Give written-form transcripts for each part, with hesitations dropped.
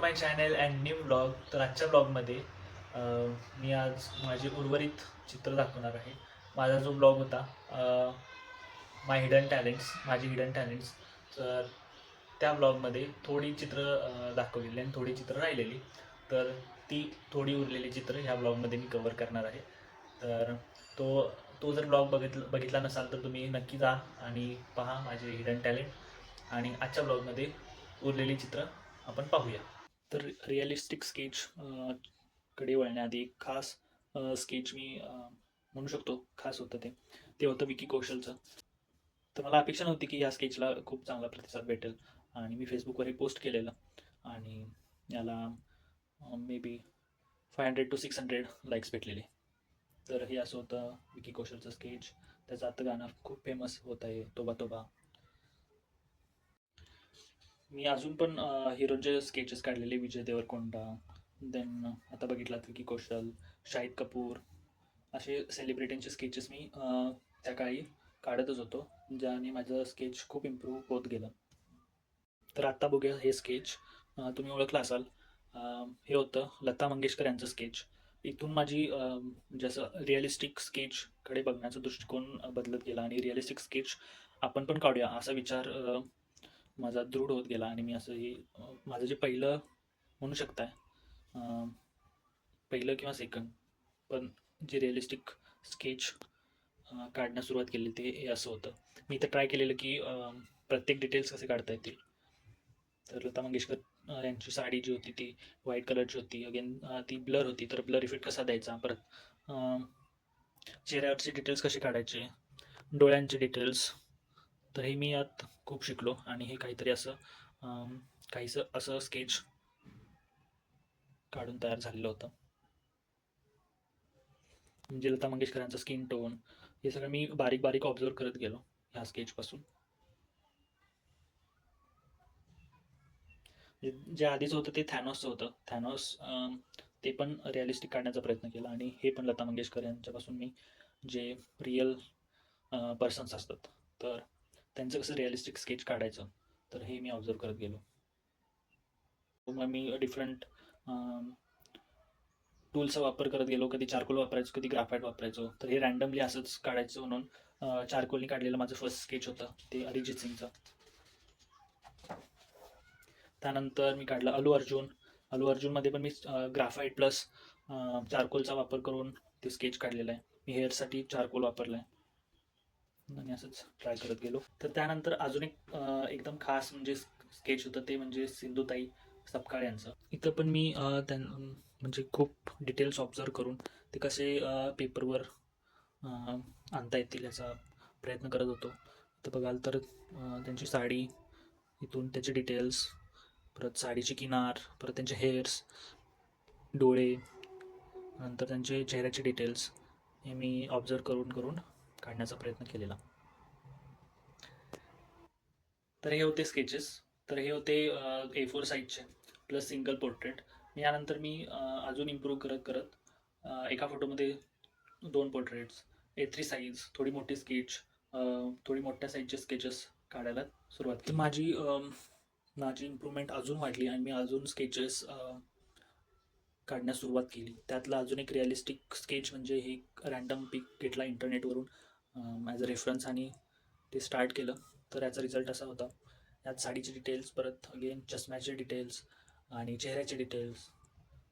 My channel and new blog. तर आजच्या ब्लॉगमध्ये मी आज माझे उर्वरित चित्र दाखवणार आहे. माझा जो ब्लॉग होता माय हिडन टॅलेंट्स, माझी हिडन टॅलेंट्स, तर त्या ब्लॉगमध्ये थोडी चित्र दाखवलेली आणि थोडी चित्र राहिलेली. तर ती थोडी उरलेली चित्र ह्या ब्लॉगमध्ये मी कव्हर करणार आहे. तर तो तो जर ब्लॉग बघितला नसाल तर तुम्ही नक्की जा आणि पहा माझे हिडन टॅलेंट. आणि आजच्या ब्लॉगमध्ये उरलेली चित्र आपण पाहूया. तर रिअलिस्टिक स्केच कडे वळण्याआधी एक खास स्केच मी म्हणू शकतो खास होतं ते होतं विकी कौशलचं. तर मला अपेक्षा नव्हती की या स्केचला खूप चांगला प्रतिसाद भेटेल आणि मी फेसबुकवर हे पोस्ट केलेलं आणि याला मे बी 500 to 600 लाईक्स भेटलेले. तर हे असं होतं विकी कौशलचं स्केच. त्याचं आता गाणं खूप फेमस होत आहे, तोबा तोबा. मी अजून पण हिरोचे स्केचेस काढलेले, विजय देवरकोंडा, देन आता बघितलात विकी कौशल, शाहिद कपूर, असे सेलिब्रिटींचे स्केचेस मी त्या काळी काढतच होतो, ज्याने माझं स्केच खूप इम्प्रूव्ह होत गेलं. तर आत्ता बघूया हे स्केच. तुम्ही ओळखलं असाल, हे होतं लता मंगेशकर यांचं स्केच. इथून माझी जसं रिअलिस्टिक स्केचकडे बघण्याचा दृष्टिकोन बदलत गेला आणि रिअलिस्टिक स्केच आपण पण काढूया असा विचार माझा दृढ होत गेला. आणि मी असं हे माझं जे पहिलं म्हणू शकताय, पहिलं किंवा सेकंड, पण जे रिअलिस्टिक स्केच काढण्यास सुरुवात केली ते हे असं होतं. मी इथं ट्राय केलेलं की प्रत्येक डिटेल्स कसे काढता येतील. तर लता मंगेशकर यांची साडी जी होती ती व्हाईट कलरची होती. अगेन ती ब्लर होती, तर ब्लर इफेक्ट कसा द्यायचा, परत चेहऱ्यावरचे डिटेल्स कसे काढायचे, डोळ्यांचे डिटेल्स. तर हे मी यात खूप शिकलो आणि हे काहीतरी असं काहीसं असं स्केच काढून तयार झालेलं होतं. म्हणजे लता मंगेशकरांचा स्किन टोन हे सगळं मी बारीक बारीक ऑब्झर्व करत गेलो ह्या स्केचपासून. जे आधीचं होतं ते थॅनॉसचं होतं. थॅनॉस ते पण रिअलिस्टिक काढण्याचा प्रयत्न केला आणि हे पण लता मंगेशकर यांच्यापासून मी जे रिअल पर्सन्स असतात तर त्यांचं कसं रिअलिस्टिक स्केच काढायचं, तर हे मी ऑब्झर्व करत गेलो. मग मी डिफरंट टूल्सचा वापर करत गेलो. कधी चारकोल वापरायचो, कधी ग्राफाईट वापरायचो. तर हे रँडमली असंच काढायचं म्हणून चारकोलनी काढलेलं माझं फर्स्ट स्केच होतं ते अरिजित सिंगचं. त्यानंतर मी काढलं अल्लू अर्जुन. अल्लू अर्जुनमध्ये पण मी ग्राफाईट प्लस चारकोलचा वापर करून ते स्केच काढलेलं आहे. मी हेअरसाठी चारकोल वापरला आहे आणि असंच ट्राय करत गेलो. तर त्यानंतर अजून एक एकदम खास म्हणजे स्केच होतं ते म्हणजे सिंधुताई सपकाळ यांचं. इथं पण मी म्हणजे खूप डिटेल्स ऑब्झर्व करून ते कसे पेपरवर आणता येतील याचा प्रयत्न करत होतो. तर बघाल तर त्यांची साडी, इथून त्याचे डिटेल्स, परत साडीची किनार, परत त्यांचे हेअर्स, डोळे, नंतर त्यांचे चेहऱ्याचे डिटेल्स हे मी ऑब्झर्व करून करून काढण्याचा प्रयत्न केलेला. तर हे होते स्केचेस. तर हे होते A4 साईजचे प्लस सिंगल पोर्ट्रेट. यानंतर मी अजून इम्प्रूव्ह करत करत एका फोटोमध्ये 2 पोर्ट्रेट्स, A3 साईज, थोडी मोठी स्केच, थोडी मोठ्या साईजचे स्केचेस काढायला सुरुवात केली. तर माझी इम्प्रूव्हमेंट अजून वाढली आणि मी अजून स्केचेस काढण्यास सुरुवात केली. त्यातलं अजून एक रिअलिस्टिक स्केच म्हणजे हे रँडम पिक घेतला इंटरनेटवरून ॲज अ रेफरन्स आणि ते स्टार्ट केलं. तर याचा रिझल्ट असा होता, यात साडीचे डिटेल्स, परत अगेन चष्म्याचे डिटेल्स आणि चेहऱ्याचे डिटेल्स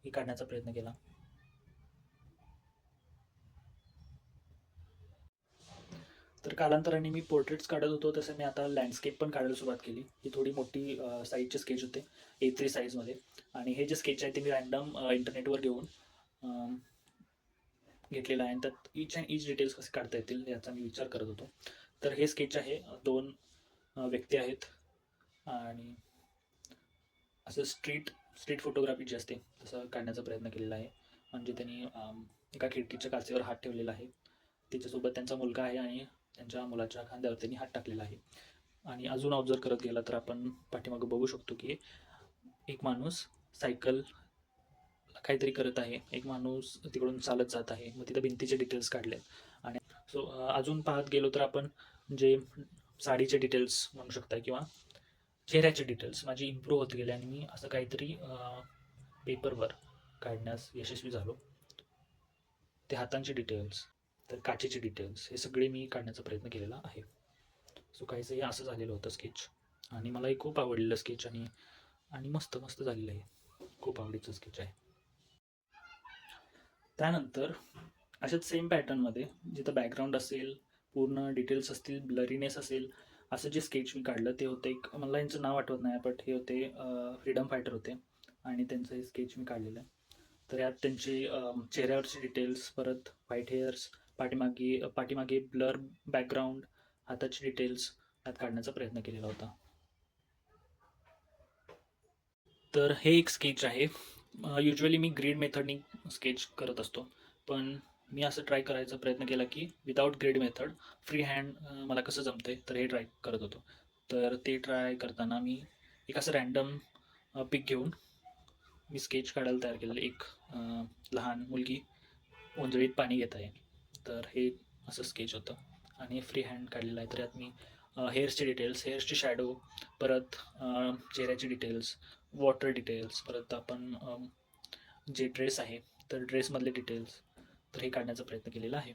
हे काढण्याचा प्रयत्न केला. तर कालांतराने मी पोर्ट्रेट्स काढत होतो तसं मी आता लँडस्केप पण काढायला सुरुवात केली. ही थोडी मोठी साईजचे स्केच होते A3 साईजमध्ये. आणि हे जे स्केच आहे ते मी रँडम इंटरनेटवर घेऊन घेतलेलं आहे आणि त्यात ईच अँड ईच डिटेल्स कसे काढता येतील याचा मी विचार करत होतो. तर हे स्केच आहे, 2 व्यक्ती आहेत आणि असं स्ट्रीट फोटोग्राफी जी असते तसं काढण्याचा प्रयत्न केलेला आहे. म्हणजे त्यांनी एका खिडकीच्या काचेवर हात ठेवलेला आहे. त्याच्यासोबत त्यांचा मुलगा आहे आणि त्यांच्या मुलाच्या खांद्यावर त्यांनी हात टाकलेला आहे. आणि अजून ऑब्झर्व करत गेला तर आपण पाठीमागं बघू शकतो की एक माणूस सायकल काहीतरी करत आहे, एक माणूस तिकडून चालत जात आहे. मग तिथं भिंतीचे डिटेल्स काढले. आणि अजून पाहत गेलो तर आपण जे साडीचे डिटेल्स म्हणू शकता किंवा चेहऱ्याचे डिटेल्स माझे इम्प्रूव्ह होत गेले आणि मी असं काहीतरी पेपरवर काढण्यास यशस्वी झालो. ते हातांचे डिटेल्स, तर काचेचे डिटेल्स हे सगळे मी काढण्याचा प्रयत्न केलेला आहे. सो काहीसं हे असं झालेलं होतं स्केच आणि मलाही खूप आवडलेलं स्केच आणि आणि मस्त मस्त झालेलं आहे. खूप आवडीचं स्केच आहे. त्यानंतर अशाच सेम पॅटर्नमध्ये जिथं बॅकग्राऊंड असेल, पूर्ण डिटेल्स असतील, ब्लरीनेस असेल, असं जे स्केच मी काढलं ते होतं एक, मला यांचं नाव आठवत नाही, बट हे होते फ्रीडम फायटर होते आणि त्यांचं हे स्केच मी काढलेलं आहे. तर यात त्यांचे चेहऱ्यावरचे डिटेल्स, परत व्हाईट हेअर्स, पाठीमागे पाठीमागे ब्लर बॅकग्राऊंड, हाताचे डिटेल्स यात काढण्याचा प्रयत्न केलेला होता. तर हे एक स्केच आहे. युजली मी ग्रीड मेथडनी स्केच करत असतो, पण मी असं ट्राय करायचा प्रयत्न केला की without grid method free hand मला कसं जमतंय, तर हे ट्राय करत होतो. तर ते ट्राय करताना मी एक असं रँडम पिक घेऊन मी स्केच काढायला तयार केलेलं. एक लहान मुलगी ओंजळीत पाणी घेत आहे, तर हे असं स्केच होतं आणि फ्री हँड काढलेलं आहे. तर यात मी हेअर्सचे डिटेल्स, हेअर्सचे शॅडो, परत चेहऱ्याचे डिटेल्स, वॉटर डिटेल्स, परत आपण जे ड्रेस आहे तर ड्रेसमधले डिटेल्स, तर हे काढण्याचा प्रयत्न केलेला आहे.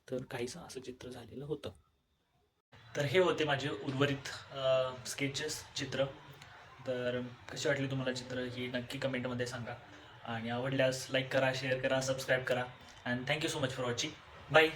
तर काहीसं असं चित्र झालेलं होतं. तर हे होते माझे उर्वरित स्केचेस, चित्र. तर कशी वाटली तुम्हाला चित्र ही नक्की कमेंटमध्ये सांगा आणि आवडल्यास लाईक करा, शेअर करा, सबस्क्राईब करा. And thank you so much for watching. Bye.